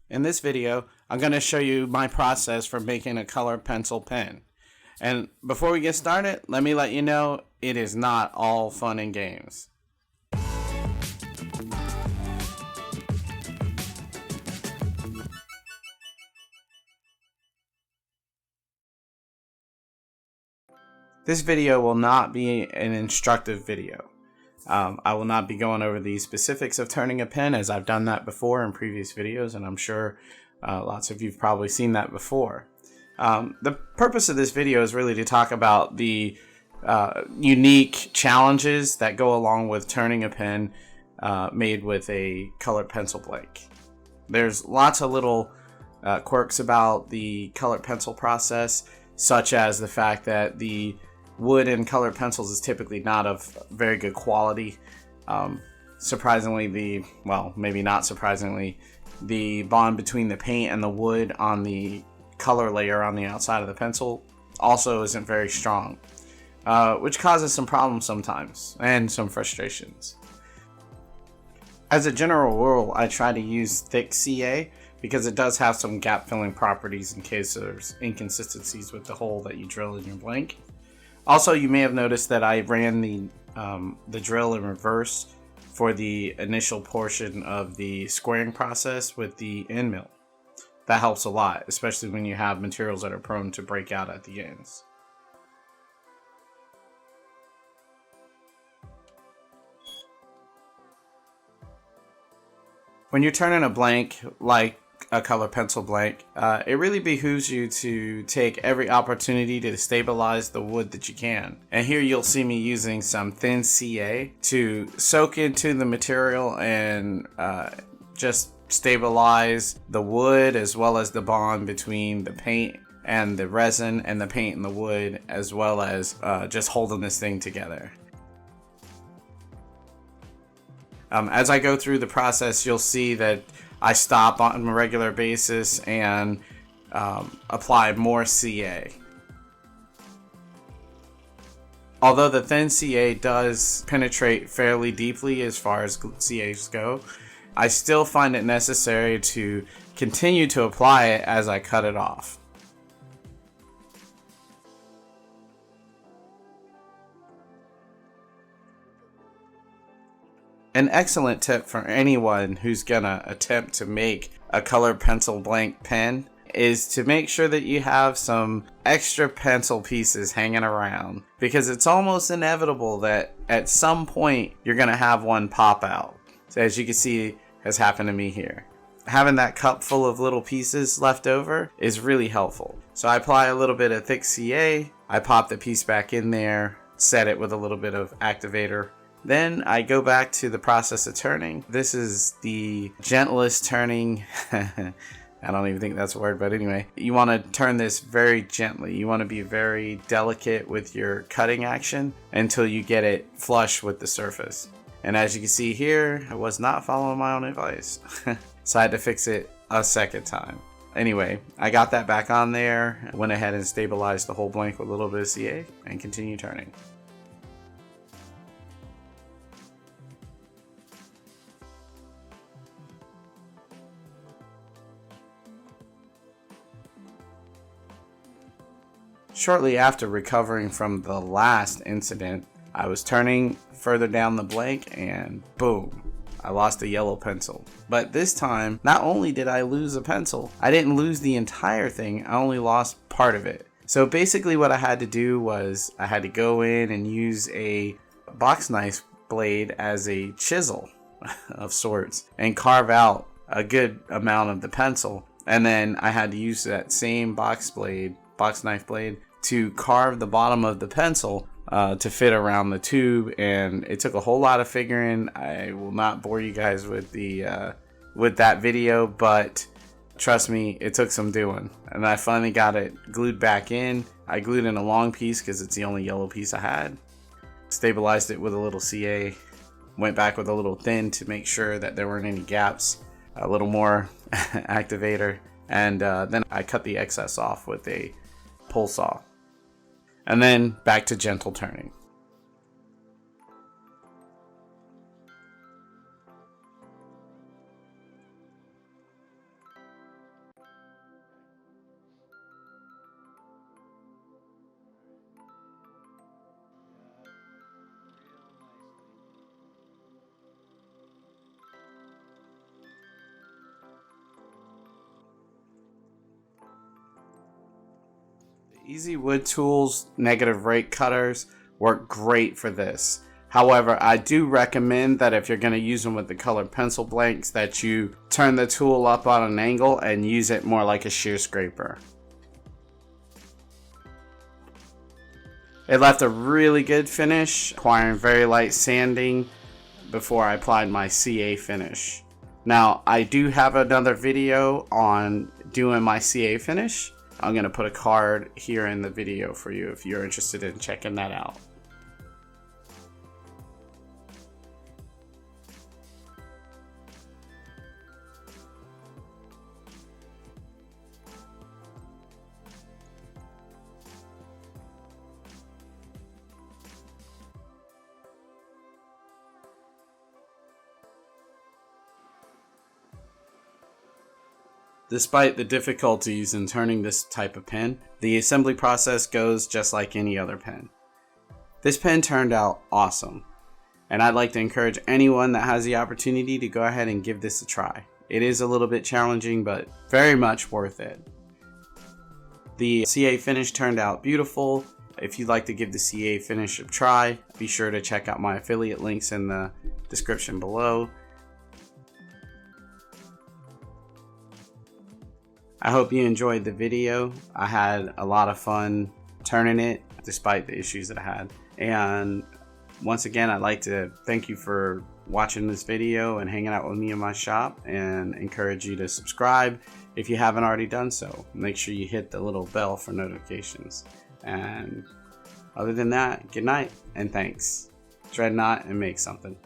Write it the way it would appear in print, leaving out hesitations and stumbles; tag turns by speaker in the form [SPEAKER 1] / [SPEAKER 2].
[SPEAKER 1] In this video, I'm going to show you my process for making a colored pencil pen. And before we get started, let me let you know it is not all fun and games. This video will not be an instructive video. I will not be going over the specifics of turning a pen, as I've done that before in previous videos, and I'm sure lots of you have probably seen that before. The purpose of this video is really to talk about the unique challenges that go along with turning a pen made with a colored pencil blank. There's lots of little quirks about the colored pencil process, such as the fact that the wood in colored pencils is typically not of very good quality. Surprisingly, maybe not surprisingly, the bond between the paint and the wood on the color layer on the outside of the pencil also isn't very strong, which causes some problems sometimes and some frustrations. As a general rule, I try to use thick CA because it does have some gap filling properties in case there's inconsistencies with the hole that you drill in your blank. Also, you may have noticed that I ran the drill in reverse for the initial portion of the squaring process with the end mill. That helps a lot, especially when you have materials that are prone to break out at the ends. When you're turning a blank like a color pencil blank, it really behooves you to take every opportunity to stabilize the wood that you can. And here you'll see me using some thin CA to soak into the material and just stabilize the wood, as well as the bond between the paint and the resin and the paint and the wood, as well as just holding this thing together. As I go through the process, you'll see that I stop on a regular basis and apply more CA. Although the thin CA does penetrate fairly deeply as far as CAs go, I still find it necessary to continue to apply it as I cut it off. An excellent tip for anyone who's gonna attempt to make a colored pencil blank pen is to make sure that you have some extra pencil pieces hanging around, because it's almost inevitable that at some point you're gonna have one pop out. So as you can see, has happened to me here. Having that cup full of little pieces left over is really helpful. So I apply a little bit of thick CA, I pop the piece back in there, set it with a little bit of activator. Then I go back to the process of turning. This is the gentlest turning. I don't even think that's a word, but anyway, you want to turn this very gently. You want to be very delicate with your cutting action until you get it flush with the surface. And as you can see here, I was not following my own advice. So I had to fix it a second time. Anyway, I got that back on there, went ahead and stabilized the whole blank with a little bit of CA and continue turning. Shortly after recovering from the last incident, I was turning further down the blank and boom, I lost a yellow pencil. But this time, not only did I lose a pencil, I didn't lose the entire thing, I only lost part of it. So basically what I had to do was I had to go in and use a box knife blade as a chisel of sorts and carve out a good amount of the pencil. And then I had to use that same box knife blade to carve the bottom of the pencil to fit around the tube, and it took a whole lot of figuring. I will not bore you guys with that video, but trust me, it took some doing. And I finally got it glued back in. I glued in a long piece because it's the only yellow piece I had. Stabilized it with a little CA. Went back with a little thin to make sure that there weren't any gaps. A little more activator, and then I cut the excess off with a pull saw. And then back to gentle turning. Easy Wood Tools negative rake cutters work great for this. However, I do recommend that if you're going to use them with the colored pencil blanks, that you turn the tool up on an angle and use it more like a shear scraper. It left a really good finish, requiring very light sanding before I applied my CA finish. Now, I do have another video on doing my CA finish. I'm going to put a card here in the video for you if you're interested in checking that out. Despite the difficulties in turning this type of pen, the assembly process goes just like any other pen. This pen turned out awesome, and I'd like to encourage anyone that has the opportunity to go ahead and give this a try. It is a little bit challenging, but very much worth it. The CA finish turned out beautiful. If you'd like to give the CA finish a try, be sure to check out my affiliate links in the description below. I hope you enjoyed the video. I had a lot of fun turning it despite the issues that I had. And once again, I'd like to thank you for watching this video and hanging out with me in my shop, and encourage you to subscribe if you haven't already done so. Make sure you hit the little bell for notifications. And other than that, good night and thanks. Dreadnought and make something.